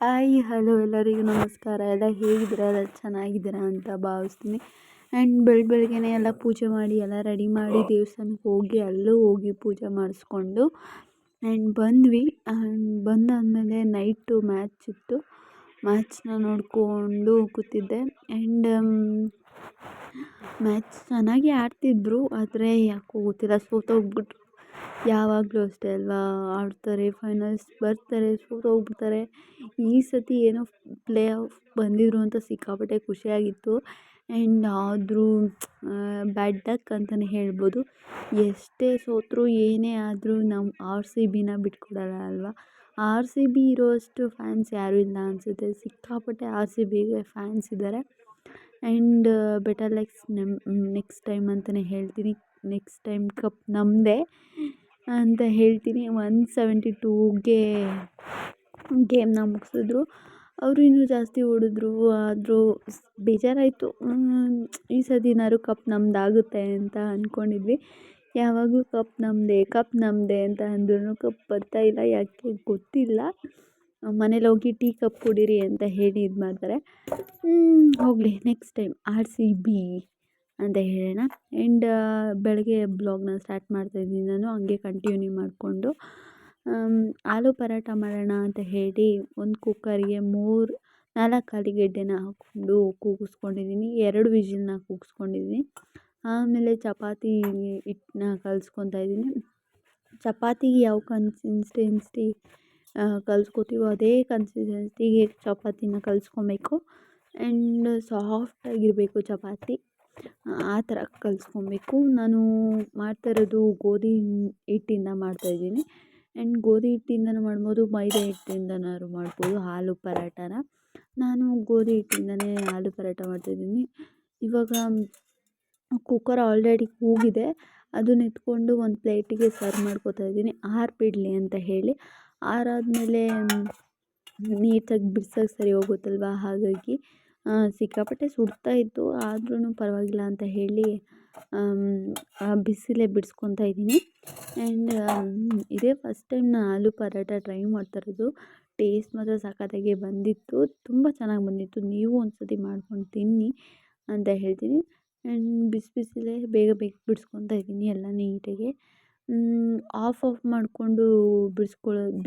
Hi hello ಎಲ್ಲರಿಗೂ ನಮಸ್ಕಾರ. ಎಲ್ಲ ಹೇಗಿದ್ದೀರಾ? ಎಲ್ಲ ಚೆನ್ನಾಗಿದ್ದೀರಾ ಅಂತ ಭಾವಿಸ್ತೀನಿ. ಆ್ಯಂಡ್ ಬೆಳಗ್ಗೆನೇ ಎಲ್ಲ ಪೂಜೆ ಮಾಡಿ ಎಲ್ಲ ರೆಡಿ ಮಾಡಿ ದೇವಸ್ಥಾನಕ್ಕೆ ಹೋಗಿ ಅಲ್ಲೂ ಹೋಗಿ ಪೂಜೆ ಮಾಡಿಸ್ಕೊಂಡು ಆ್ಯಂಡ್ ಬಂದ್ವಿ. ಬಂದಾದಮೇಲೆ ನೈಟು ಮ್ಯಾಚ್ ಇತ್ತು. ಮ್ಯಾಚ್ನ ನೋಡಿಕೊಂಡು ಕೂತಿದ್ದೆ. ಆ್ಯಂಡ್ ಮ್ಯಾಚ್ ಚೆನ್ನಾಗಿ ಆಡ್ತಿದ್ರು, ಆದರೆ ಯಾಕೋ ಗೊತ್ತಿಲ್ಲ ಸೋತೋಗ್ಬಿಟ್ರು. ಯಾವಾಗಲೂ ಅಷ್ಟೇ ಅಲ್ವಾ, ಆಡ್ತಾರೆ, ಫೈನಲ್ಸ್ ಬರ್ತಾರೆ, ಸೋತೋಗ್ಬಿಡ್ತಾರೆ. ಈ ಸತಿ ಏನೋ ಪ್ಲೇ ಆಫ್ ಬಂದಿದ್ರು ಅಂತ ಸಿಕ್ಕಾಪಟ್ಟೆ ಖುಷಿಯಾಗಿತ್ತು. ಆ್ಯಂಡ್ ಆದರೂ ಬ್ಯಾಡ್ ಲಕ್ ಅಂತಲೇ ಹೇಳ್ಬೋದು. ಎಷ್ಟೇ ಸೋತರೂ ಏನೇ ಆದರೂ ನಮ್ಮ RCBನ ಬಿಟ್ಕೊಡಲ್ಲ ಅಲ್ವಾ. RCB ಇರೋಷ್ಟು ಫ್ಯಾನ್ಸ್ ಯಾರೂ ಇಲ್ಲ ಅನಿಸುತ್ತೆ. ಸಿಕ್ಕಾಪಟ್ಟೆ RCBಗೆ ಫ್ಯಾನ್ಸ್ ಇದ್ದಾರೆ. And better likes next time ಅಂತಲೇ ಹೇಳ್ತೀನಿ. ನೆಕ್ಸ್ಟ್ ಟೈಮ್ ಕಪ್ ನಮ್ಮದೇ ಅಂತ ಹೇಳ್ತೀನಿ. 172ಗೆ ಗೇಮ್ನ ಮುಗಿಸಿದ್ರು. ಅವರು ಇನ್ನೂ ಜಾಸ್ತಿ ಹೊಡೆದ್ರು, ಆದರೂ ಬೇಜಾರಾಯಿತು. ಈ ಸತಿನಾದ್ರು ಕಪ್ ನಮ್ಮದಾಗುತ್ತೆ ಅಂತ ಅಂದ್ಕೊಂಡಿದ್ವಿ. ಯಾವಾಗಲೂ ಕಪ್ ನಮ್ಮದೇ ಅಂತ ಅಂದ್ರೂ ಕಪ್ ಬರ್ತಾಯಿಲ್ಲ, ಯಾಕೆ ಗೊತ್ತಿಲ್ಲ. ಮನೇಲಿ ಹೋಗಿ ಟೀ ಕಪ್ ಕುಡೀರಿ ಅಂತ ಹೇಳಿ ಇದು ಮಾಡ್ತಾರೆ. ಹೋಗಲಿ, ನೆಕ್ಸ್ಟ್ ಟೈಮ್ RCB ಅಂತ ಹೇಳೋಣ. ಆ್ಯಂಡ್ ಬೆಳಗ್ಗೆ ಬ್ಲಾಗ್ನ ಸ್ಟಾರ್ಟ್ ಮಾಡ್ತಾಯಿದ್ದೀನಿ ನಾನು, ಹಂಗೆ ಕಂಟಿನ್ಯೂ ಮಾಡಿಕೊಂಡು. ಆಲೂ ಪರಾಟ ಮಾಡೋಣ ಅಂತ ಹೇಳಿ ಒಂದು ಕುಕ್ಕರ್ಗೆ 4 ಆಲೂಗೆಡ್ಡೆನ ಹಾಕ್ಕೊಂಡು ಕೂಗಿಸ್ಕೊಂಡಿದ್ದೀನಿ. 2 ವಿಜಿಲ್ನ ಕೂಗಿಸ್ಕೊಂಡಿದ್ದೀನಿ. ಆಮೇಲೆ ಚಪಾತಿ ಹಿಟ್ಟನ್ನ ಕಲಿಸ್ಕೊತಾ ಇದ್ದೀನಿ. ಚಪಾತಿಗೆ ಯಾವ ಕನ್ಸಿಸ್ಟೆನ್ಸಿ ಕಲಿಸ್ಕೊತೀವೋ ಅದೇ ಕನ್ಸಿಸ್ಟೆನ್ಸಿಗೆ ಚಪಾತಿನ ಕಲಿಸ್ಕೊಬೇಕು. ಆ್ಯಂಡ್ ಸಾಫ್ಟಾಗಿರಬೇಕು ಚಪಾತಿ, ಆ ಥರ ಕಲಿಸ್ಕೊಬೇಕು. ನಾನು ಮಾಡ್ತಾಯಿರೋದು ಗೋಧಿ ಹಿಟ್ಟಿಂದ ಮಾಡ್ತಾಯಿದ್ದೀನಿ. ಆ್ಯಂಡ್ ಗೋಧಿ ಹಿಟ್ಟಿಂದನೂ ಮಾಡ್ಬೋದು, ಮೈದಾ ಹಿಟ್ಟಿಂದನಾದ್ರು ಮಾಡ್ಬೋದು ಆಲೂ ಪರಾಟನ. ನಾನು ಗೋಧಿ ಹಿಟ್ಟಿಂದನೇ ಆಲೂ ಪರಾಟ ಮಾಡ್ತಾಯಿದ್ದೀನಿ. ಇವಾಗ ಕುಕ್ಕರ್ ಆಲ್ರೆಡಿ ಕೂಗಿದೆ, ಅದನ್ನ ಎತ್ಕೊಂಡು ಒಂದು ಪ್ಲೇಟಿಗೆ ಸರ್ವ್ ಮಾಡ್ಕೊತಾ ಇದ್ದೀನಿ, ಆರಿಬಿಡ್ಲಿ ಅಂತ ಹೇಳಿ. ಆರಾದಮೇಲೆ ನೀಟಾಗಿ ಬಿಡ್ಸೋಕ್ಕೆ ಸರಿ ಹೋಗುತ್ತಲ್ವ, ಹಾಗಾಗಿ ಸಿಕ್ಕಾಪಟ್ಟೆ ಸುಡ್ತಾಯಿತ್ತು, ಆದ್ರೂ ಪರವಾಗಿಲ್ಲ ಅಂತ ಹೇಳಿ ಬಿಸಿಲೇ ಬಿಡಿಸ್ಕೊತಾ ಇದ್ದೀನಿ. ಆ್ಯಂಡ್ ಇದೇ ಫಸ್ಟ್ ಟೈಮ್ ನಾನು ಆಲೂ ಪರಾಟ ಟ್ರೈ ಮಾಡ್ತಾಯಿರೋದು. ಟೇಸ್ಟ್ ಮಾತ್ರ ಸಖತ್ತಾಗಿ ಬಂದಿತ್ತು, ತುಂಬ ಚೆನ್ನಾಗಿ ಬಂದಿತ್ತು. ನೀವು ಒಂದು ಸತಿ ಮಾಡ್ಕೊಂಡು ತಿನ್ನಿ ಅಂತ ಹೇಳ್ತೀನಿ. ಆ್ಯಂಡ್ ಬಿಸಿಲೇ ಬೇಗ ಬಿಡಿಸ್ಕೊತಾ ಇದ್ದೀನಿ ಎಲ್ಲ ನೀಟಾಗಿ. ಆಫ್ ಮಾಡಿಕೊಂಡು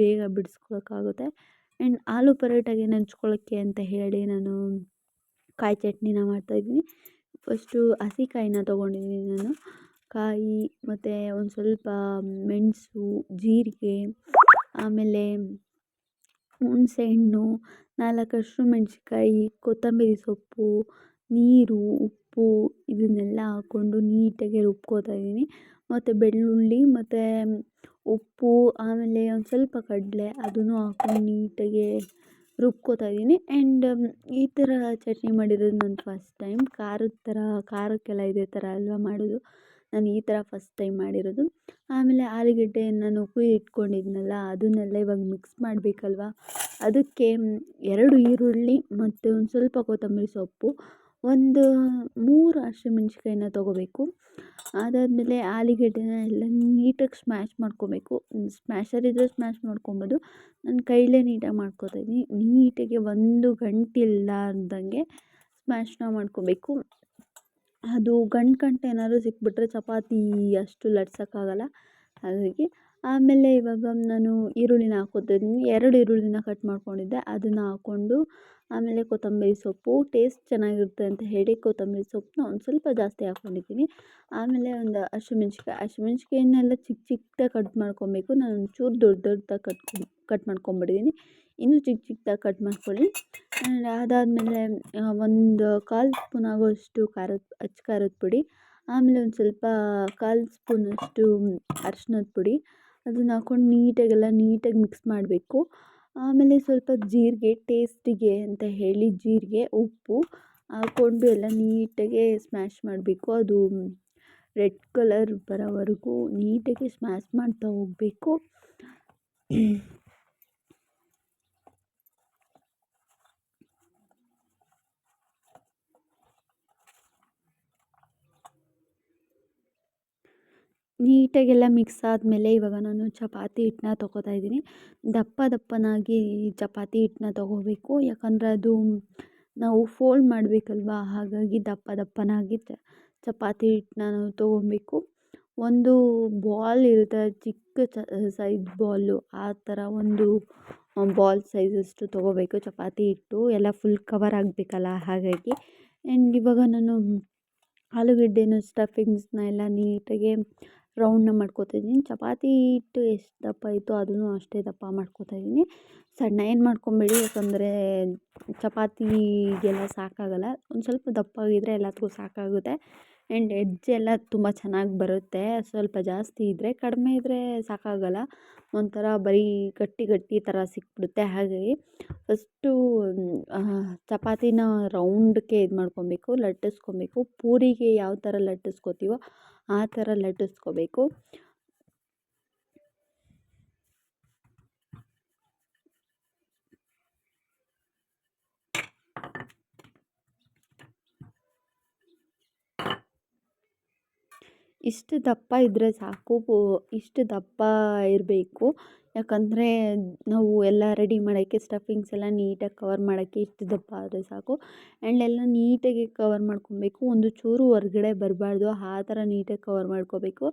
ಬೇಗ ಬಿಡಿಸ್ಕೊಳಕ್ಕಾಗುತ್ತೆ. ಆ್ಯಂಡ್ ಆಲೂ ಪರೋಟಾಗೆ ನಂಚ್ಕೊಳ್ಳೋಕ್ಕೆ ಅಂತ ಹೇಳಿ ನಾನು ಕಾಯಿ ಚಟ್ನಿನ ಮಾಡ್ತಾಯಿದ್ದೀನಿ. ಫಸ್ಟು ಹಸಿಕಾಯಿನ ತೊಗೊಂಡಿದ್ದೀನಿ ನಾನು. ಕಾಯಿ ಮತ್ತು ಒಂದು ಸ್ವಲ್ಪ ಮೆಣಸು, ಜೀರಿಗೆ, ಆಮೇಲೆ ಹುಣಸೆಹಣ್ಣು, 4 ಹಸಿಮೆಣ್ಸಿನ್ಕಾಯಿ, ಕೊತ್ತಂಬರಿ ಸೊಪ್ಪು, ನೀರು, ಉಪ್ಪು ಇದನ್ನೆಲ್ಲ ಹಾಕ್ಕೊಂಡು ನೀಟಾಗಿ ರುಬ್ಕೋತಾ ಇದ್ದೀನಿ. ಮತ್ತು ಬೆಳ್ಳುಳ್ಳಿ ಮತ್ತು ಉಪ್ಪು, ಆಮೇಲೆ ಒಂದು ಸ್ವಲ್ಪ ಕಡಲೆ ಅದನ್ನು ಹಾಕ್ಕೊಂಡು ನೀಟಾಗಿ ರುಬ್ಕೋತಾ ಇದ್ದೀನಿ. ಆ್ಯಂಡ್ ಈ ಥರ ಚಟ್ನಿ ಮಾಡಿರೋದು ನಾನು ಫಸ್ಟ್ ಟೈಮ್. ಖಾರಕ್ಕೆಲ್ಲ ಇದೇ ಥರ ಅಲ್ವಾ ಮಾಡೋದು, ನಾನು ಈ ಥರ ಫಸ್ಟ್ ಟೈಮ್ ಮಾಡಿರೋದು. ಆಮೇಲೆ ಆಲೂಗಡ್ಡೆ ನಾನು ಇಟ್ಕೊಂಡಿದ್ನಲ್ಲ, ಅದನ್ನೆಲ್ಲ ಇವಾಗ ಮಿಕ್ಸ್ ಮಾಡಬೇಕಲ್ವ. ಅದಕ್ಕೆ 2 ಈರುಳ್ಳಿ ಮತ್ತು ಒಂದು ಸ್ವಲ್ಪ ಕೊತ್ತಂಬರಿ ಸೊಪ್ಪು, ಒಂದು 3 ಹಸಿಮೆಣ್ಸಿನ್ಕಾಯಿನ ತೊಗೋಬೇಕು. ಅದಾದಮೇಲೆ ಆಲೂಗಡ್ಡೆನ ಎಲ್ಲ ನೀಟಾಗಿ ಸ್ಮ್ಯಾಶ್ ಮಾಡ್ಕೊಬೇಕು. ಸ್ಮ್ಯಾಶರ್ ಇದ್ದರೆ ಸ್ಮ್ಯಾಶ್ ಮಾಡ್ಕೊಬೋದು, ನಾನು ಕೈಲೇ ನೀಟಾಗಿ ಮಾಡ್ಕೊತಾ ಇದ್ದೀನಿ. ನೀಟಾಗಿ ಒಂದು ಗಂಟಿಲ್ಲಾರ್ದಂಗೆ ಸ್ಮ್ಯಾಶ್ನ ಮಾಡ್ಕೊಬೇಕು. ಅದು ಗಂಟು ಏನಾದರೂ ಸಿಕ್ಬಿಟ್ರೆ ಚಪಾತಿ ಅಷ್ಟು ಲಟ್ಸೋಕ್ಕಾಗಲ್ಲ, ಹಾಗಾಗಿ. ಆಮೇಲೆ ಇವಾಗ ನಾನು ಈರುಳ್ಳಿನ ಹಾಕ್ಕೊತಾ ಇದ್ದೀನಿ. 2 ಈರುಳ್ಳಿನ ಕಟ್ ಮಾಡ್ಕೊಂಡಿದ್ದೆ, ಅದನ್ನು ಹಾಕ್ಕೊಂಡು ಆಮೇಲೆ ಕೊತ್ತಂಬರಿ ಸೊಪ್ಪು ಟೇಸ್ಟ್ ಚೆನ್ನಾಗಿರುತ್ತೆ ಅಂತ ಹೇಳಿ ಕೊತ್ತಂಬರಿ ಸೊಪ್ಪನ್ನ ಒಂದು ಸ್ವಲ್ಪ ಜಾಸ್ತಿ ಹಾಕ್ಕೊಂಡಿದ್ದೀನಿ. ಆಮೇಲೆ ಒಂದು ಹಸಿಮೆಣ್ಸಿನ್ಕಾಯಿನೆಲ್ಲ ಚಿಕ್ಕದಾಗಿ ಕಟ್ ಮಾಡ್ಕೊಬೇಕು. ನಾನು ಒಂಚೂರು ದೊಡ್ಡದಾಗಿ ಕಟ್ ಮಾಡ್ಕೊಂಬಿಟ್ಟಿದ್ದೀನಿ, ಇನ್ನೂ ಚಿಕ್ಕದಾಗಿ ಕಟ್ ಮಾಡ್ಕೊಳ್ಳಿ. ಆ್ಯಂಡ್ ಅದಾದಮೇಲೆ ಒಂದು 1/4 ಸ್ಪೂನ್ ಆಗೋಷ್ಟು ಖಾರದ ಪುಡಿ, ಆಮೇಲೆ ಒಂದು ಸ್ವಲ್ಪ 1/4 ಸ್ಪೂನಷ್ಟು ಅರಿಶಿನದ ಪುಡಿ, ಅದನ್ನು ಹಾಕ್ಕೊಂಡು ನೀಟಾಗಿ ಮಿಕ್ಸ್ ಮಾಡಬೇಕು. ಆಮೇಲೆ ಸ್ವಲ್ಪ ಜೀರಿಗೆ ಟೇಸ್ಟಿಗೆ ಅಂತ ಹೇಳಿ ಜೀರಿಗೆ, ಉಪ್ಪು ಹಾಕ್ಕೊಂಡು ಎಲ್ಲ ನೀಟಾಗಿ ಸ್ಮ್ಯಾಶ್ ಮಾಡಬೇಕು. ಅದು ರೆಡ್ ಕಲರ್ ಬರೋವರೆಗೂ ನೀಟಾಗಿ ಸ್ಮ್ಯಾಶ್ ಮಾಡ್ತಾ ಹೋಗಬೇಕು. ನೀಟಾಗೆಲ್ಲ ಮಿಕ್ಸ್ ಆದಮೇಲೆ ಇವಾಗ ನಾನು ಚಪಾತಿ ಹಿಟ್ಟನ್ನ ತೊಗೋತಾ ಇದ್ದೀನಿ. ದಪ್ಪ ದಪ್ಪನಾಗಿ ಚಪಾತಿ ಹಿಟ್ಟನ್ನ ತೊಗೋಬೇಕು, ಯಾಕಂದರೆ ಅದು ನಾವು ಫೋಲ್ಡ್ ಮಾಡಬೇಕಲ್ವಾ, ಹಾಗಾಗಿ ದಪ್ಪ ದಪ್ಪನಾಗಿ ಚಪಾತಿ ಹಿಟ್ಟನ್ನ ನಾವು ತೊಗೊಬೇಕು. ಒಂದು ಬಾಲ್ ಇರುತ್ತೆ, ಚಿಕ್ಕ ಸೈಜ್ ಬಾಲು, ಆ ಥರ ಒಂದು ಬಾಲ್ ಸೈಜಷ್ಟು ತೊಗೋಬೇಕು ಚಪಾತಿ ಹಿಟ್ಟು. ಎಲ್ಲ ಫುಲ್ ಕವರ್ ಆಗಬೇಕಲ್ಲ, ಹಾಗಾಗಿ. ಆ್ಯಂಡ್ ಇವಾಗ ನಾನು ಆಲೂಗಡ್ಡೆನ ಸ್ಟಫಿಂಗ್ಸ್ನ ಎಲ್ಲ ನೀಟಾಗಿ ರೌಂಡ್ನ ಮಾಡ್ಕೊತಾಯಿದ್ದೀನಿ. ಚಪಾತಿ ಹಿಟ್ಟು ಎಷ್ಟು ದಪ್ಪ ಇತ್ತು ಅದನ್ನು ಅಷ್ಟೇ ದಪ್ಪ ಮಾಡ್ಕೊತಾಯಿದ್ದೀನಿ. ಸಣ್ಣ ಏನು ಮಾಡ್ಕೊಬೇಡಿ, ಯಾಕಂದರೆ ಚಪಾತಿಗೆಲ್ಲ ಸಾಕಾಗಲ್ಲ. ಒಂದು ಸ್ವಲ್ಪ ದಪ್ಪಾಗಿದ್ದರೆ ಎಲ್ಲದಕ್ಕೂ ಸಾಕಾಗುತ್ತೆ. ಆ್ಯಂಡ್ ಎಡ್ಜ್ ಎಲ್ಲ ತುಂಬ ಚೆನ್ನಾಗಿ ಬರುತ್ತೆ. ಸ್ವಲ್ಪ ಜಾಸ್ತಿ ಇದ್ದರೆ, ಕಡಿಮೆ ಇದ್ದರೆ ಸಾಕಾಗಲ್ಲ, ಒಂಥರ ಬರೀ ಗಟ್ಟಿ ಗಟ್ಟಿ ಥರ ಸಿಕ್ಬಿಡುತ್ತೆ. ಹಾಗಾಗಿ ಫಸ್ಟು ಚಪಾತಿನ ರೌಂಡಕ್ಕೆ ಇದು ಮಾಡ್ಕೊಬೇಕು, ಲಟ್ಟಿಸ್ಕೊಬೇಕು. ಪೂರಿಗೆ ಯಾವ ಥರ ಲಟ್ಟಿಸ್ಕೊತೀವೋ ಆ ಥರ ಲಟ್ಟಿಸ್ಕೋಬೇಕು. ಇಷ್ಟು ದಪ್ಪ ಇದ್ದರೆ ಸಾಕು, ಇಷ್ಟು ದಪ್ಪ ಇರಬೇಕು. ಯಾಕಂದರೆ ನಾವು ಎಲ್ಲ ರೆಡಿ ಮಾಡೋಕ್ಕೆ, ಸ್ಟಫಿಂಗ್ಸ್ ಎಲ್ಲ ನೀಟಾಗಿ ಕವರ್ ಮಾಡೋಕ್ಕೆ ಇಷ್ಟು ದಪ್ಪ ಆದರೆ ಸಾಕು. ಆ್ಯಂಡ್ ಎಲ್ಲ ನೀಟಾಗಿ ಕವರ್ ಮಾಡ್ಕೊಬೇಕು, ಒಂದು ಚೂರು ಹೊರ್ಗಡೆ ಬರಬಾರ್ದು, ಆ ಥರ ನೀಟಾಗಿ ಕವರ್ ಮಾಡ್ಕೋಬೇಕು.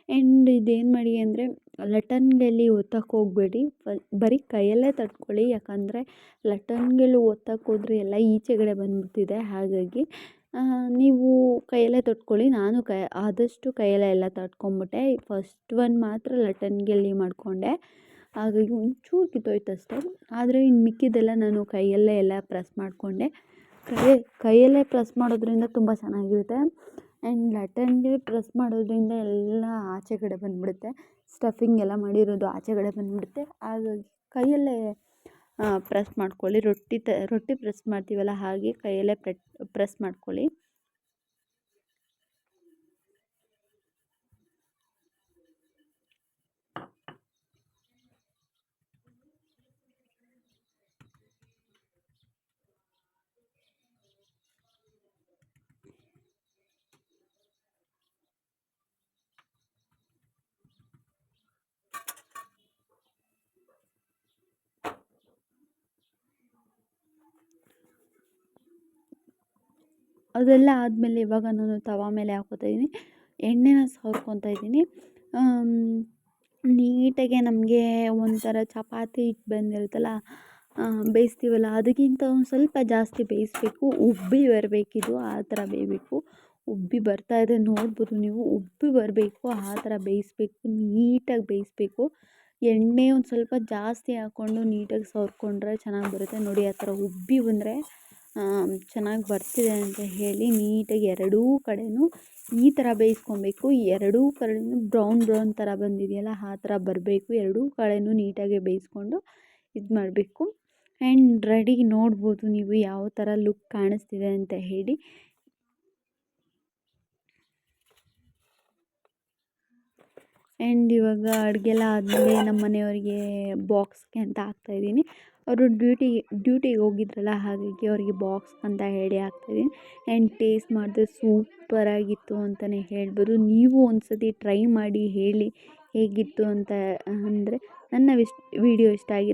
ಆ್ಯಂಡ್ ಇದೇನು ಮಾಡಿ ಅಂದರೆ ಲಟ್ಟಣಿಗೆಯಲ್ಲಿ ಒತ್ತಕ್ಕೆ ಹೋಗಬೇಡಿ, ಬರೀ ಕೈಯಲ್ಲೇ ತಟ್ಕೊಳ್ಳಿ. ಯಾಕಂದರೆ ಲಟ್ಟಣಿಗೆಲ್ಲ ಒತ್ತಕ್ಕೆ ಹೋದರೆ ಎಲ್ಲ ಈಚೆಗಡೆ ಬಂದುಬಿಡ್ತಿದೆ. ಹಾಗಾಗಿ ನೀವು ಕೈಯಲ್ಲೇ ತಟ್ಕೊಳ್ಳಿ. ನಾನು ಆದಷ್ಟು ಕೈಯಲ್ಲೇ ಎಲ್ಲ ತಟ್ಕೊಂಬಿಟ್ಟೆ. ಫಸ್ಟ್ ಒನ್ ಮಾತ್ರ ಲಟ್ಟಣಿಗೆಲ್ಲಿ ಮಾಡಿಕೊಂಡೆ, ಹಾಗಾಗಿ ಒಂಚೂರು ಕಿತ್ತೋಯ್ತು ಅಷ್ಟೇ. ಆದರೆ ಇನ್ನು ಮಿಕ್ಕಿದ್ದೆಲ್ಲ ನಾನು ಕೈಯಲ್ಲೇ ಎಲ್ಲ ಪ್ರೆಸ್ ಮಾಡಿಕೊಂಡೆ. ಕೈಯಲ್ಲೇ ಪ್ರೆಸ್ ಮಾಡೋದ್ರಿಂದ ತುಂಬ ಚೆನ್ನಾಗಿರುತ್ತೆ. ಆ್ಯಂಡ್ ಲಟ್ಟಣಿಗೆ ಪ್ರೆಸ್ ಮಾಡೋದ್ರಿಂದ ಎಲ್ಲ ಆಚೆ ಕಡೆ ಬಂದುಬಿಡುತ್ತೆ, ಸ್ಟಫಿಂಗ್ ಎಲ್ಲ ಮಾಡಿರೋದು ಆಚೆ ಕಡೆ ಬಂದುಬಿಡುತ್ತೆ. ಹಾಗಾಗಿ ಕೈಯಲ್ಲೇ ಪ್ರೆಸ್ ಮಾಡ್ಕೊಳ್ಳಿ. ರೊಟ್ಟಿ ಪ್ರೆಸ್ ಮಾಡ್ತೀವಲ್ಲ, ಹಾಗೆ ಕೈಯಲ್ಲೇ ಪ್ರೆಸ್ ಮಾಡ್ಕೊಳ್ಳಿ. ಅದೆಲ್ಲ ಆದಮೇಲೆ ಇವಾಗ ನಾನು ತವಾ ಮೇಲೆ ಹಾಕ್ಕೊತಾಯಿದ್ದೀನಿ, ಎಣ್ಣೆನ ಸವರ್ಕೊತಾ ಇದ್ದೀನಿ. ನೀಟಾಗೆ ನಮಗೆ ಒಂಥರ ಚಪಾತಿ ಹಿಟ್ಟು ಬಂದಿರುತ್ತಲ್ಲ, ಬೇಯಿಸ್ತೀವಲ್ಲ, ಅದಕ್ಕಿಂತ ಒಂದು ಸ್ವಲ್ಪ ಜಾಸ್ತಿ ಬೇಯಿಸ್ಬೇಕು. ಉಬ್ಬಿ ಬರಬೇಕಿದು, ಆ ಥರ ಬೇಯಬೇಕು. ಉಬ್ಬಿ ಬರ್ತಾಯಿದೆ ನೋಡ್ಬೋದು ನೀವು, ಉಬ್ಬಿ ಬರಬೇಕು, ಆ ಥರ ಬೇಯಿಸ್ಬೇಕು, ನೀಟಾಗಿ ಬೇಯಿಸ್ಬೇಕು. ಎಣ್ಣೆ ಒಂದು ಸ್ವಲ್ಪ ಜಾಸ್ತಿ ಹಾಕ್ಕೊಂಡು ನೀಟಾಗಿ ಸವರ್ಕೊಂಡ್ರೆ ಚೆನ್ನಾಗಿ ಬರುತ್ತೆ. ನೋಡಿ, ಆ ಥರ ಉಬ್ಬಿ ಬಂದರೆ ಚೆನ್ನಾಗಿ ಬರ್ತಿದೆ ಅಂತ ಹೇಳಿ ನೀಟಾಗಿ ಎರಡೂ ಕಡೆಯೂ ಈ ಥರ ಬೇಯಿಸ್ಕೊಬೇಕು. ಎರಡೂ ಕಡೆಯೂ ಬ್ರೌನ್ ಥರ ಬಂದಿದೆಯಲ್ಲ, ಆ ಥರ ಬರಬೇಕು. ಎರಡೂ ಕಡೆಯೂ ನೀಟಾಗಿ ಬೇಯಿಸ್ಕೊಂಡು ಇದು ಮಾಡಬೇಕು. ಆ್ಯಂಡ್ ರೆಡಿ, ನೋಡ್ಬೋದು ನೀವು ಯಾವ ಥರ ಲುಕ್ ಕಾಣಿಸ್ತಿದೆ ಅಂತ ಹೇಳಿ. ಆ್ಯಂಡ್ ಇವಾಗ ಅಡುಗೆಲ್ಲ ಆದಮೇಲೆ ನಮ್ಮ ಮನೆಯವರಿಗೆ ಬಾಕ್ಸ್ಗೆ ಅಂತ ಹಾಕ್ತಾಯಿದ್ದೀನಿ. ಅವರು ಡ್ಯೂಟಿಗೆ ಹೋಗಿದ್ರಲ್ಲ, ಹಾಗಾಗಿ ಅವರಿಗೆ ಬಾಕ್ಸ್ ಅಂತ ಹೇಳಿ ಹಾಕ್ತಾಯಿದ್ದೀನಿ. ಆ್ಯಂಡ್ ಟೇಸ್ಟ್ ಮಾಡಿದ್ರೆ ಸೂಪರಾಗಿತ್ತು ಅಂತಲೇ ಹೇಳ್ಬೋದು. ನೀವು ಒಂದು ಸತಿ ಟ್ರೈ ಮಾಡಿ ಹೇಳಿ ಹೇಗಿತ್ತು ಅಂತ. ಅಂದರೆ ನನ್ನ ವಿಡಿಯೋ ಇಷ್ಟ ಆಗಿರೋ